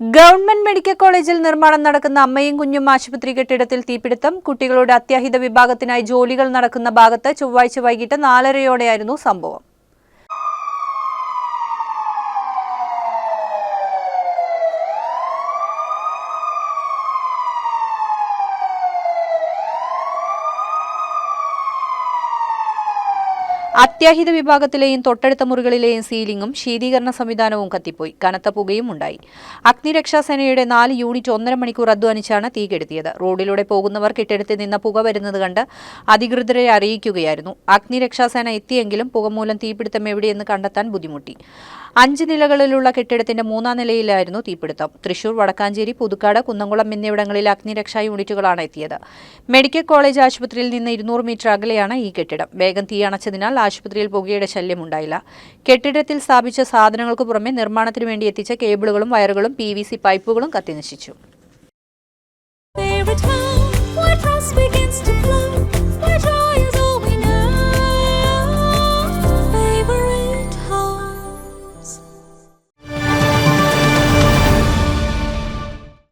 Government medical കോളേജിൽ നിർമ്മാണം നടക്കുന്ന അമ്മയും കുഞ്ഞും ആശുപത്രി കെട്ടിടത്തിൽ തീപിടുത്തം. കുട്ടികളുടെ അത്യാഹിത വിഭാഗത്തിനായി ജോലികൾ നടക്കുന്ന ഭാഗത്ത് ചൊവ്വാഴ്ച വൈകിട്ട് 4:30 സംഭവം. അത്യാഹിത വിഭാഗത്തിലെയും തൊട്ടടുത്ത മുറികളിലെയും സീലിംഗും ശീതീകരണ സംവിധാനവും കത്തിപ്പോയി. കനത്ത പുകയും ഉണ്ടായി. അഗ്നിരക്ഷാസേനയുടെ 4 യൂണിറ്റ് 1.5 മണിക്കൂർ അധ്വാനിച്ചാണ് തീ കെടുത്തിയത്. റോഡിലൂടെ പോകുന്നവർ കെട്ടിടത്തിൽ നിന്ന് പുക വരുന്നത് കണ്ട് അധികൃതരെ അറിയിക്കുകയായിരുന്നു. അഗ്നിരക്ഷാസേന എത്തിയെങ്കിലും പുക മൂലം തീപിടുത്തം എവിടെയെന്ന് കണ്ടെത്താൻ ബുദ്ധിമുട്ടി. 5 നിലകളിലുള്ള കെട്ടിടത്തിന്റെ 3-ാം നിലയിലായിരുന്നു തീപിടുത്തം. തൃശൂർ, വടക്കാഞ്ചേരി, പുതുക്കാട്, കുന്നംകുളം എന്നിവിടങ്ങളിൽ അഗ്നിരക്ഷാ യൂണിറ്റുകളാണ് എത്തിയത്. മെഡിക്കൽ കോളേജ് ആശുപത്രിയിൽ നിന്ന് 200 മീറ്റർ അകലെയാണ് ഈ കെട്ടിടം. വേഗം തീ അണച്ചതിനാൽ ആശുപത്രിയിൽ പുകയുടെ ശല്യമുണ്ടായില്ല. കെട്ടിടത്തിൽ സ്ഥാപിച്ച സാധനങ്ങൾക്ക് പുറമെ നിർമ്മാണത്തിനു വേണ്ടി എത്തിച്ച കേബിളുകളും വയറുകളും PVC പൈപ്പുകളും കത്തിനശിച്ചു.